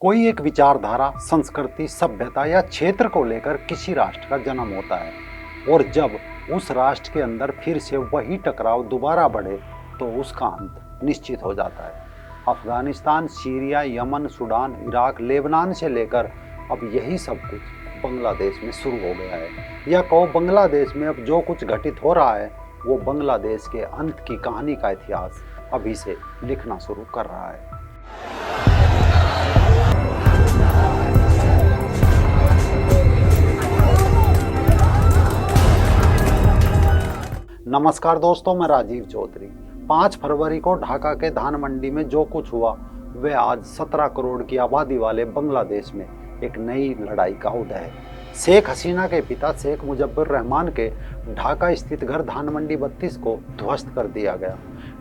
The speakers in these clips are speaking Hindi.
कोई एक विचारधारा, संस्कृति, सभ्यता या क्षेत्र को लेकर किसी राष्ट्र का जन्म होता है और जब उस राष्ट्र के अंदर फिर से वही टकराव दोबारा बढ़े तो उसका अंत निश्चित हो जाता है। Afghanistan, Syria, Yemen, Sudan, Iraq, Lebanon से लेकर अब यही सब कुछ बांग्लादेश में शुरू हो गया है। या कहो बांग्लादेश में अब जो कुछ घटित हो रहा है वो बांग्लादेश के अंत की कहानी का इतिहास अभी से लिखना शुरू कर रहा है। नमस्कार दोस्तों, मैं राजीव चौधरी। 5 फरवरी को ढाका के धान मंडी में जो कुछ हुआ वह आज 17 करोड़ की आबादी वाले बांग्लादेश में एक नई लड़ाई का उदय है। शेख हसीना के पिता शेख मुजफ्फर रहमान के ढाका स्थित घर धान मंडी 32 को ध्वस्त कर दिया गया।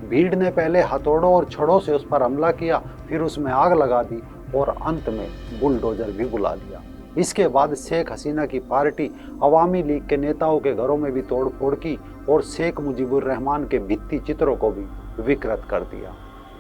भीड़ ने पहले हथौड़ों और छड़ों से उस पर हमला किया, फिर उसमें आग लगा दी और अंत में बुलडोजर भी बुला लिया। इसके बाद शेख हसीना की पार्टी अवामी लीग के नेताओं के घरों में भी तोड़फोड़ की और शेख मुजीबुर रहमान के भित्ति चित्रों को भी विकृत कर दिया।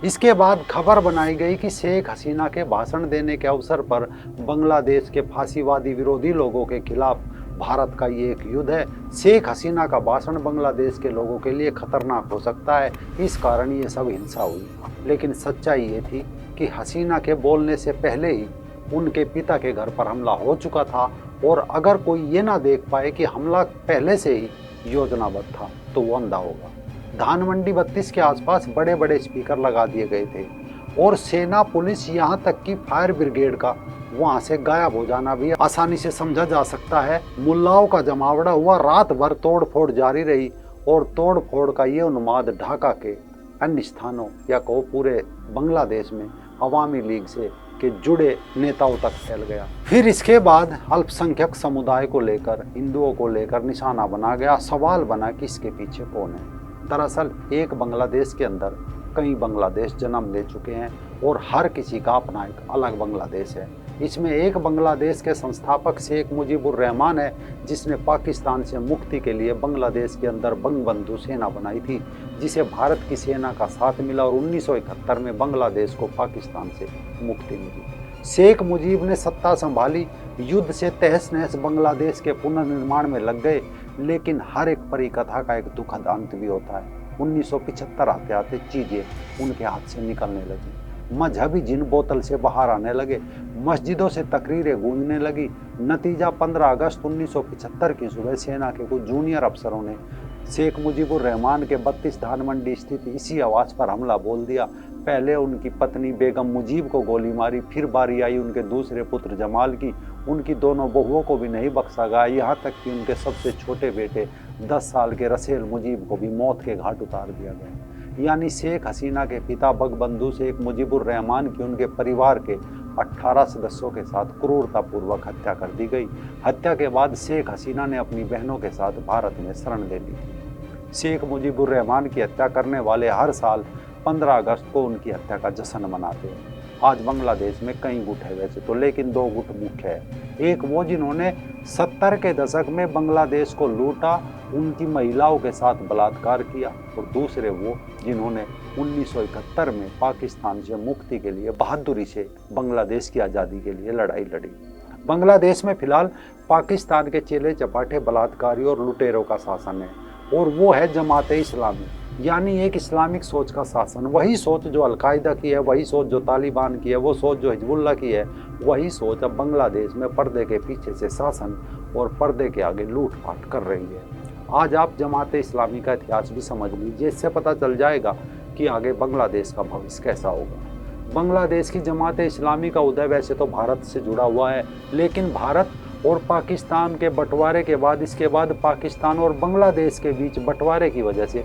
इसके बाद खबर बनाई गई कि शेख हसीना के भाषण देने के अवसर पर बांग्लादेश के फांसीवादी विरोधी लोगों के खिलाफ भारत का ये एक युद्ध है। शेख हसीना का भाषण बांग्लादेश के लोगों के लिए खतरनाक हो सकता है, इस कारण ये सब हिंसा हुई। लेकिन सच्चाई ये थी कि हसीना के बोलने से पहले ही उनके पिता के घर पर हमला हो चुका था और अगर कोई ये ना देख पाए कि हमला पहले से ही योजनाबद्ध था तो वो अंधा होगा। धान मंडी 32 के आसपास बड़े बड़े स्पीकर लगा दिए गए थे और सेना, पुलिस, यहाँ तक कि फायर ब्रिगेड का वहाँ से गायब हो जाना भी आसानी से समझा जा सकता है। मुल्लाओं का जमावड़ा हुआ, रात भर तोड़फोड़ जारी रही और तोड़फोड़ का ये उन्माद ढाका के अन्य स्थानों या कहो पूरे बांग्लादेश में अवामी लीग से के जुड़े नेताओं तक फैल गया। फिर इसके बाद अल्पसंख्यक समुदाय को लेकर, हिंदुओं को लेकर निशाना बना गया। सवाल बना कि इसके पीछे कौन है। दरअसल एक बांग्लादेश के अंदर कई बांग्लादेश जन्म ले चुके हैं और हर किसी का अपना एक अलग बांग्लादेश है। इसमें एक बांग्लादेश के संस्थापक शेख मुजीबुर रहमान है, जिसने पाकिस्तान से मुक्ति के लिए बांग्लादेश के अंदर बंगबंधु सेना बनाई थी, जिसे भारत की सेना का साथ मिला और 1971 में बांग्लादेश को पाकिस्तान से मुक्ति मिली। शेख मुजीब ने सत्ता संभाली, युद्ध से तहस नहस बांग्लादेश के पुनर्निर्माण में लग गए, लेकिन हर एक परिकथा का एक दुखद अंत भी होता है। 1975 आते आते चीजें उनके हाथ से निकलने लगी। मजहबी जिन बोतल से बाहर आने लगे, मस्जिदों से तकरीरें गूंजने लगी। नतीजा 15 अगस्त 1975 की सुबह सेना के कुछ जूनियर अफसरों ने शेख मुजीबुर रहमान के 32 धान मंडी स्थित इसी आवास पर हमला बोल दिया। पहले उनकी पत्नी बेगम मुजीब को गोली मारी, फिर बारी आई उनके दूसरे पुत्र जमाल की। उनकी दोनों बहुओं को भी नहीं बख्शा गया, यहाँ तक कि उनके सबसे छोटे बेटे 10 साल के रसेल मुजीब को भी मौत के घाट उतार दिया गया। यानी शेख हसीना के पिता बंगबंधु शेख मुजीबुर रहमान की उनके परिवार के 18 सदस्यों के साथ क्रूरतापूर्वक हत्या कर दी गई। हत्या के बाद शेख हसीना ने अपनी बहनों के साथ भारत में शरण ले ली। शेख मुजीबुर रहमान की हत्या करने वाले हर साल 15 अगस्त को उनकी हत्या का जश्न मनाते हैं। आज बांग्लादेश में कई गुट है वैसे तो, लेकिन 2 गुट मुख्य है। एक वो जिन्होंने 70 के दशक में बांग्लादेश को लूटा, उनकी महिलाओं के साथ बलात्कार किया, और दूसरे वो जिन्होंने 1971 में पाकिस्तान से मुक्ति के लिए बहादुरी से बांग्लादेश की आज़ादी के लिए लड़ाई लड़ी। बांग्लादेश में फिलहाल पाकिस्तान के चेले चपाटे, बलात्कारियों और लुटेरों का शासन है और वो है जमाते इस्लामी, यानी एक इस्लामिक सोच का शासन। वही सोच जो अलकायदा की है, वही सोच जो तालिबान की है, वो सोच जो हिजबुल्लाह की है, वही सोच अब बांग्लादेश में पर्दे के पीछे से शासन और पर्दे के आगे लूटपाट कर रही है। आज आप जमाते इस्लामी का इतिहास भी समझ लीजिए, इससे पता चल जाएगा कि आगे बांग्लादेश का भविष्य कैसा होगा। बांग्लादेश की जमाते इस्लामी का उदय वैसे तो भारत से जुड़ा हुआ है, लेकिन भारत और पाकिस्तान के बंटवारे के बाद, इसके बाद पाकिस्तान और बांग्लादेश के बीच बंटवारे की वजह से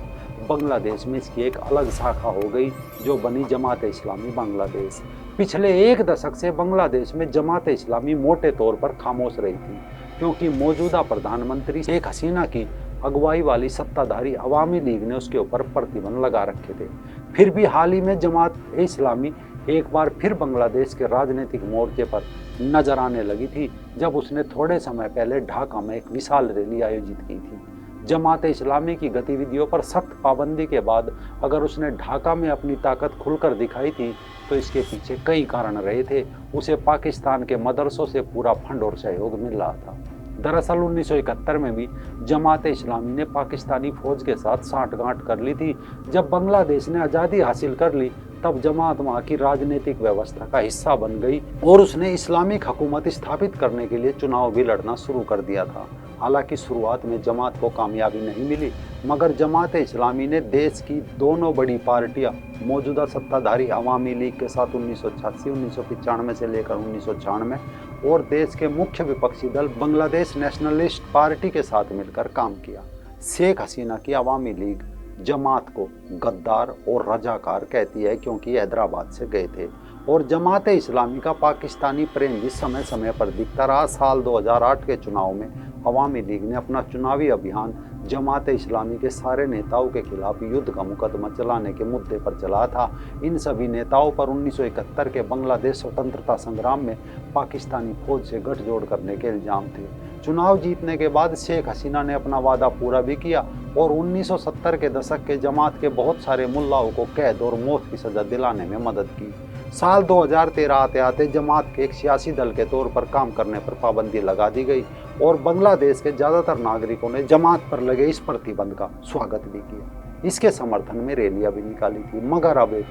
बांग्लादेश में इसकी एक अलग शाखा हो गई जो बनी जमात इस्लामी बांग्लादेश। पिछले 1 दशक से बांग्लादेश में जमात इस्लामी मोटे तौर पर खामोश रही थी, क्योंकि मौजूदा प्रधानमंत्री शेख हसीना की अगुवाई वाली सत्ताधारी अवामी लीग ने उसके ऊपर प्रतिबंध लगा रखे थे। फिर भी हाल ही में जमात इस्लामी एक बार फिर बांग्लादेश के राजनीतिक मोर्चे पर नजर आने लगी थी, जब उसने थोड़े समय पहले ढाका में एक विशाल रैली आयोजित की थी। जमात इस्लामी की गतिविधियों पर सख्त पाबंदी के बाद अगर उसने ढाका में अपनी ताकत खुलकर दिखाई थी तो इसके पीछे कई कारण रहे थे। उसे पाकिस्तान के मदरसों से पूरा फंड और सहयोग मिल रहा था। दरअसल 1971 में भी जमात इस्लामी ने पाकिस्तानी फौज के साथ सांठगांठ कर ली थी। जब बांग्लादेश ने आज़ादी हासिल कर ली तब जमात वहाँ की राजनीतिक व्यवस्था का हिस्सा बन गई और उसने इस्लामिक हुकूमत स्थापित करने के लिए चुनाव भी लड़ना शुरू कर दिया था। हालांकि शुरुआत में जमात को कामयाबी नहीं मिली, मगर जमात इस्लामी ने देश की दोनों बड़ी पार्टियां मौजूदा सत्ताधारी अवामी लीग के साथ 1986, 1995 से लेकर 1996 और देश के मुख्य विपक्षी दल बांग्लादेश नेशनलिस्ट पार्टी के साथ मिलकर काम किया। शेख हसीना की अवामी लीग जमात को गद्दार और रजाकार कहती है क्योंकि हैदराबाद से गए थे और जमात इस्लामी का पाकिस्तानी प्रेम भी समय समय पर दिखता रहा। साल 2008 के चुनाव में अवामी लीग ने अपना चुनावी अभियान जमात इस्लामी के सारे नेताओं के खिलाफ युद्ध का मुकदमा चलाने के मुद्दे पर चला था। इन सभी नेताओं पर 1971 के बांग्लादेश स्वतंत्रता संग्राम में पाकिस्तानी फौज से गठजोड़ करने के इल्जाम थे। चुनाव जीतने के बाद शेख हसीना ने अपना वादा पूरा भी किया और 1970 के दशक के जमात के बहुत सारे मुल्लाओं को कैद और मौत की सजा दिलाने में मदद की। साल 2013 आते आते जमात के एक सियासी दल के तौर पर काम करने पर पाबंदी लगा दी गई और बांग्लादेश के ज़्यादातर नागरिकों ने जमात पर लगे इस प्रतिबंध का स्वागत भी किया। इसके समर्थन में रैलियां भी निकाली थी, मगर अब एक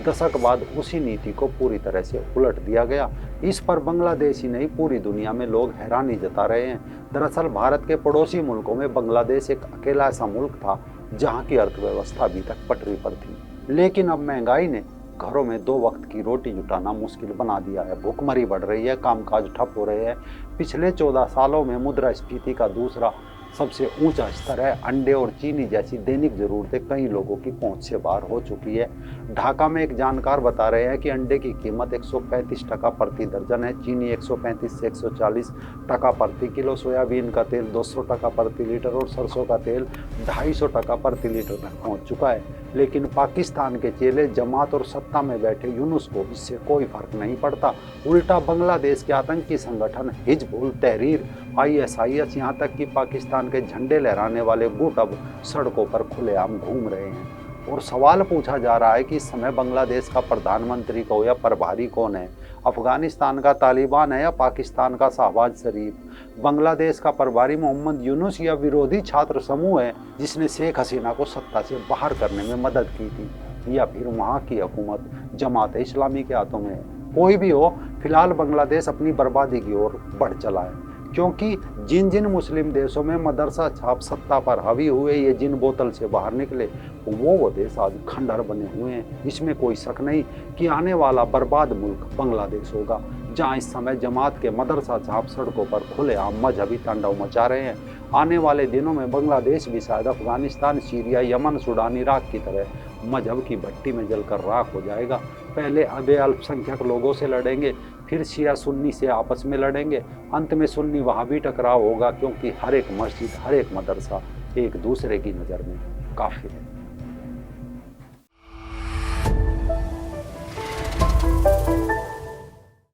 दशक बाद उसी नीति को पूरी तरह से उलट दिया गया। इस पर बांग्लादेश ही नहीं पूरी दुनिया में लोग हैरानी जता रहे हैं। दरअसल भारत के पड़ोसी मुल्कों में बांग्लादेश एक अकेला ऐसा मुल्क था जहाँ की अर्थव्यवस्था अभी तक पटरी पर थी, लेकिन अब महंगाई ने घरों में 2 वक्त की रोटी जुटाना मुश्किल बना दिया है। भूखमरी बढ़ रही है, कामकाज ठप हो रहे हैं। पिछले 14 सालों में मुद्रास्फीति का दूसरा सबसे ऊंचा स्तर है। अंडे और चीनी जैसी दैनिक जरूरतें कई लोगों की पहुंच से बाहर हो चुकी है। ढाका में एक जानकार बता रहे हैं कि अंडे की कीमत 135 टका प्रति दर्जन है, चीनी 135 से 140 टका प्रति किलो, सोयाबीन का तेल 200 टका प्रति लीटर और सरसों का तेल 250 टका प्रति लीटर तक पहुँच चुका है। लेकिन पाकिस्तान के चेले जमात और सत्ता में बैठे यूनुस को इससे कोई फर्क नहीं पड़ता। उल्टा बांग्लादेश के आतंकी संगठन हिजबुल तहरीर, ISIS, यहाँ तक कि पाकिस्तान के झंडे लहराने वाले गुट अब सड़कों पर खुलेआम घूम रहे हैं और सवाल पूछा जा रहा है कि इस समय बांग्लादेश का प्रधानमंत्री को या प्रभारी कौन है? अफगानिस्तान का तालिबान है या पाकिस्तान का शहबाज शरीफ? बांग्लादेश का प्रभारी मोहम्मद यूनुस या विरोधी छात्र समूह है जिसने शेख हसीना को सत्ता से बाहर करने में मदद की थी, या फिर वहाँ की हुकूमत जमात इस्लामी के हाथों में है? कोई भी हो, फिलहाल बांग्लादेश अपनी बर्बादी की ओर बढ़ चला है, क्योंकि जिन जिन मुस्लिम देशों में मदरसा छाप सत्ता पर हावी हुए, ये जिन बोतल से बाहर निकले, वो देश आज खंडहर बने हुए हैं। इसमें कोई शक नहीं कि आने वाला बर्बाद मुल्क बांग्लादेश होगा, जहां इस समय जमात के मदरसा छाप सड़कों पर खुलेआम मजहबी तांडव मचा रहे हैं। आने वाले दिनों में बांग्लादेश भी शायद Afghanistan, Syria, Yemen, Sudan, Iraq की तरह मजहब की भट्टी में जलकर राख हो जाएगा। पहले आधे अल्पसंख्यक लोगों से लड़ेंगे, फिर शिया सुन्नी से आपस में लड़ेंगे, अंत में सुन्नी वहाबी टकराव होगा, क्योंकि हर एक मस्जिद, हर एक मदरसा एक दूसरे की नज़र में काफिर है।